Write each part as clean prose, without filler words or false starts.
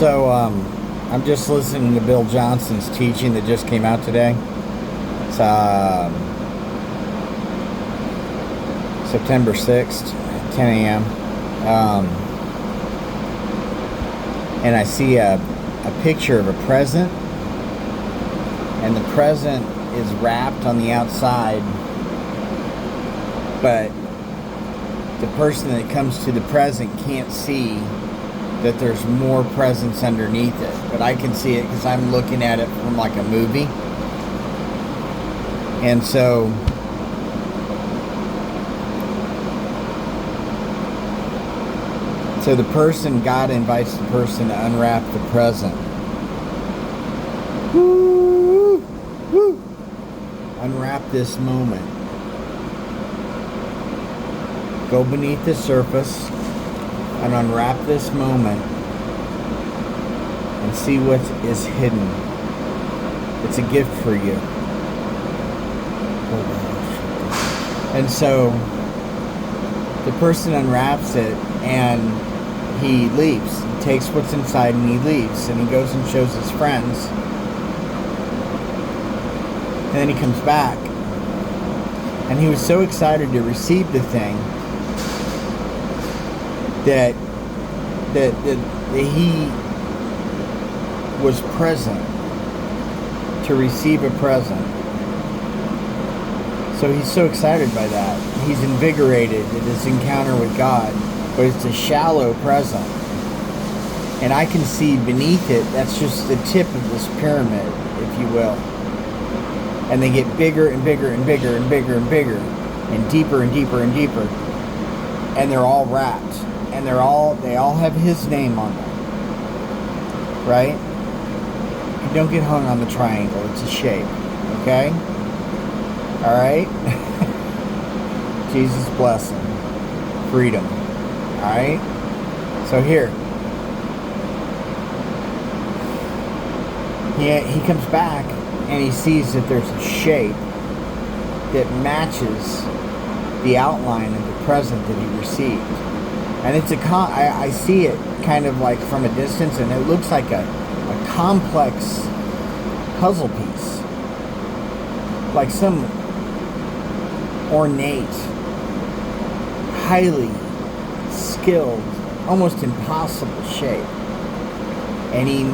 So, I'm just listening to Bill Johnson's teaching that just came out today. It's September 6th, 10 a.m. And I see a picture of a present, and the present is wrapped on the outside, but the person that comes to the present can't see that there's more presents underneath it, but I can see it because I'm looking at it from like a movie. And so the person, God invites the person to unwrap the present. Woo, woo. Unwrap this moment. Go beneath the surface and unwrap this moment and see what is hidden. It's a gift for you. And so the person unwraps it and he leaves. He takes what's inside and he leaves, and he goes and shows his friends. And then he comes back, and he was so excited to receive the thing that he was present to receive a present. So he's so excited by that. He's invigorated at his encounter with God, but it's a shallow present. And I can see beneath it, that's just the tip of this pyramid, if you will. And they get bigger and bigger and bigger and bigger and bigger, and deeper and deeper and deeper. And they're all wrapped. And they all have his name on them. Right? You don't get hung on the triangle. It's a shape. Okay? Alright? Jesus blessing. Freedom. Alright? So here. He comes back and he sees that there's a shape that matches the outline of the present that he received. And it's I see it kind of like from a distance, and it looks like a complex puzzle piece. Like some ornate, highly skilled, almost impossible shape. And he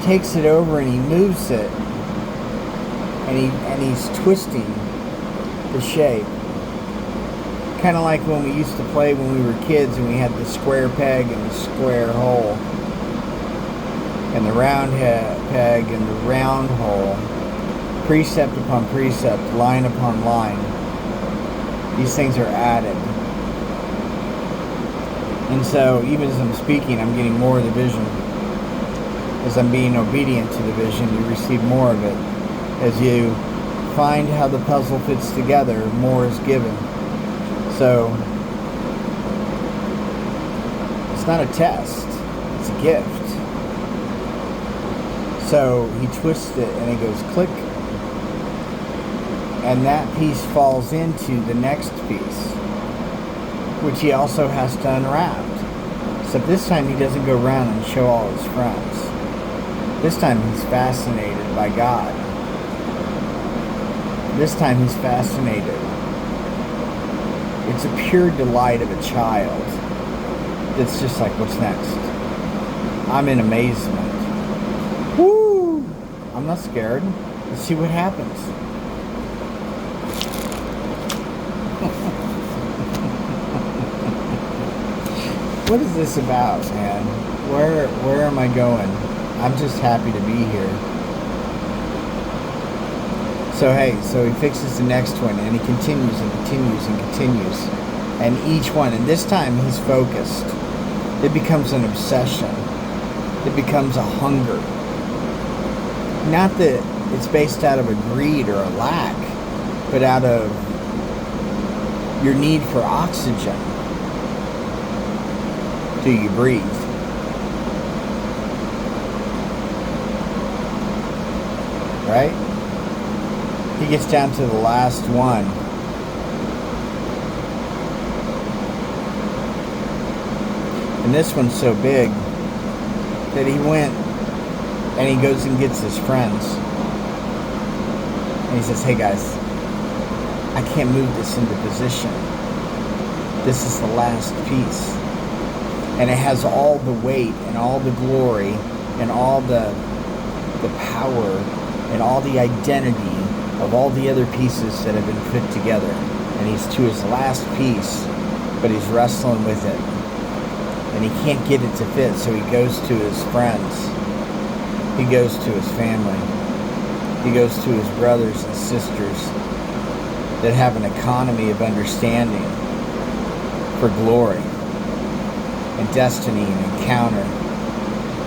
takes it over and he moves it, and he's twisting the shape. Kind of like when we used to play when we were kids and we had the square peg and the square hole, and the round peg and the round hole, precept upon precept, line upon line. These things are added. And so even as I'm speaking, I'm getting more of the vision. As I'm being obedient to the vision, you receive more of it. As you find how the puzzle fits together, more is given. So it's not a test, it's a gift. So he twists it and it goes click, and that piece falls into the next piece, which he also has to unwrap. Except this time he doesn't go around and show all his friends. This time he's fascinated by God. This time he's fascinated. It's a pure delight of a child that's just like, what's next? I'm in amazement. Woo! I'm not scared. Let's see what happens. What is this about, man? Where am I going? I'm just happy to be here. So hey, so he fixes the next one, and he continues and continues and continues. And each one, and this time he's focused. It becomes an obsession. It becomes a hunger. Not that it's based out of a greed or a lack, but out of your need for oxygen. Do you breathe? Right? He gets down to the last one. And this one's so big that he went and he goes and gets his friends. And he says, hey guys, I can't move this into position. This is the last piece. And it has all the weight and all the glory and all the power and all the identity of all the other pieces that have been put together. And he's to his last piece, but he's wrestling with it. And he can't get it to fit, so he goes to his friends. He goes to his family. He goes to his brothers and sisters that have an economy of understanding for glory and destiny and encounter.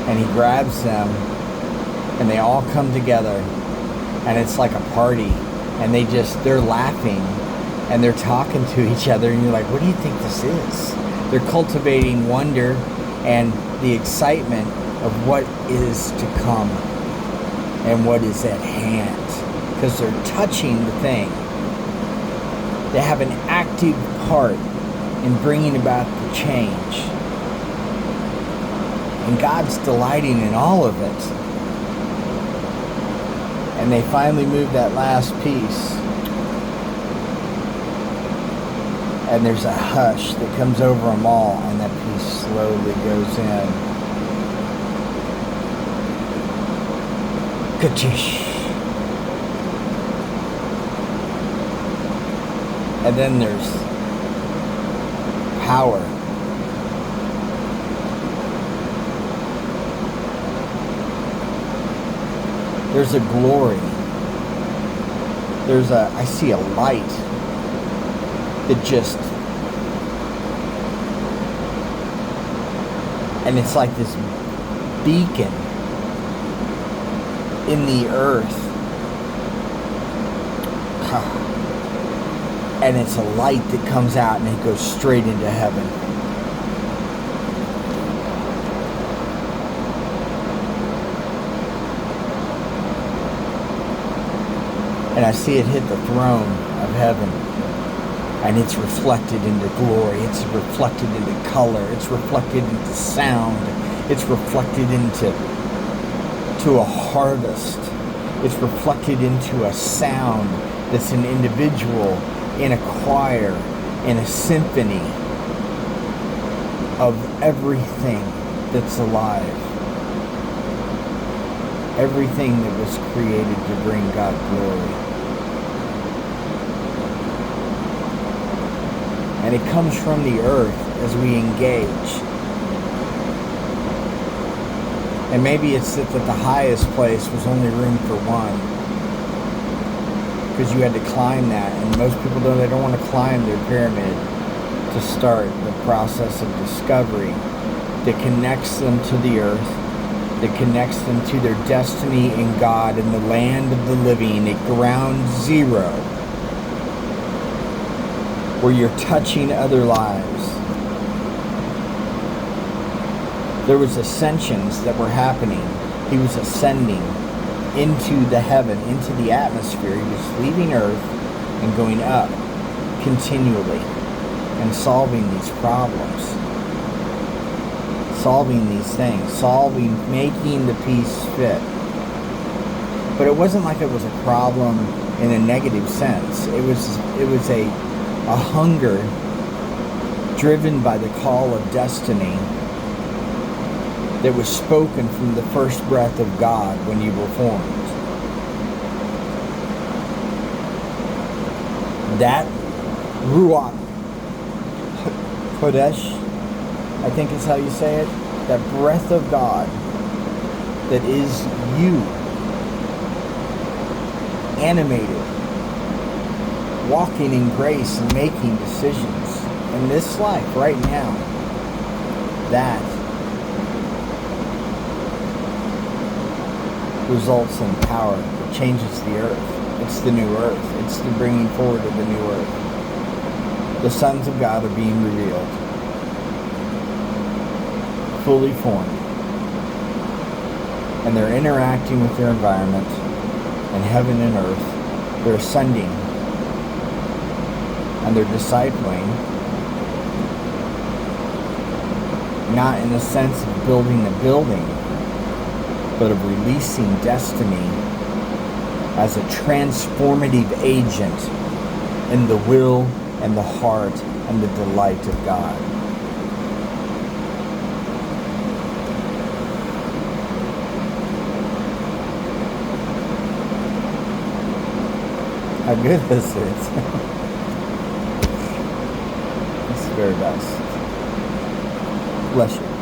And he grabs them, and they all come together, and it's like a party. And they're laughing, and they're talking to each other, and you're like, what do you think this is? They're cultivating wonder and the excitement of what is to come and what is at hand, because they're touching the thing. They have an active part in bringing about the change, and God's delighting in all of it. And they finally move that last piece, and there's a hush that comes over them all, and that piece slowly goes in. Ka-chish. And then there's power. There's a glory. I see a light that just, and it's like this beacon in the earth. And it's a light that comes out and it goes straight into heaven. And I see it hit the throne of heaven. And it's reflected into glory. It's reflected into color. It's reflected into sound. It's reflected into a harvest. It's reflected into a sound that's an individual, in a choir, in a symphony of everything that's alive. Everything that was created to bring God glory. And it comes from the earth as we engage. And maybe it's that the highest place was only room for one, because you had to climb that, and most people they don't want to climb their pyramid to start the process of discovery that connects them to the earth, that connects them to their destiny in God and the land of the living at ground zero, where you're touching other lives. There was ascensions that were happening. He was ascending into the heaven, into the atmosphere. He was leaving earth and going up continually and solving these problems, solving these things, making the piece fit. But it wasn't like it was a problem in a negative sense. It was a hunger driven by the call of destiny that was spoken from the first breath of God when you were formed. That Ruach Kodesh, I think is how you say it, that breath of God that is you, animated, walking in grace and making decisions in this life right now, that results in power. It changes the earth. It's the new earth. It's the bringing forward of the new earth. The sons of God are being revealed, fully formed, and they're interacting with their environment and heaven and earth. They're ascending and they're discipling, not in the sense of building a building, but of releasing destiny as a transformative agent in the will and the heart and the delight of God. How good this is. It's the very best. Bless you.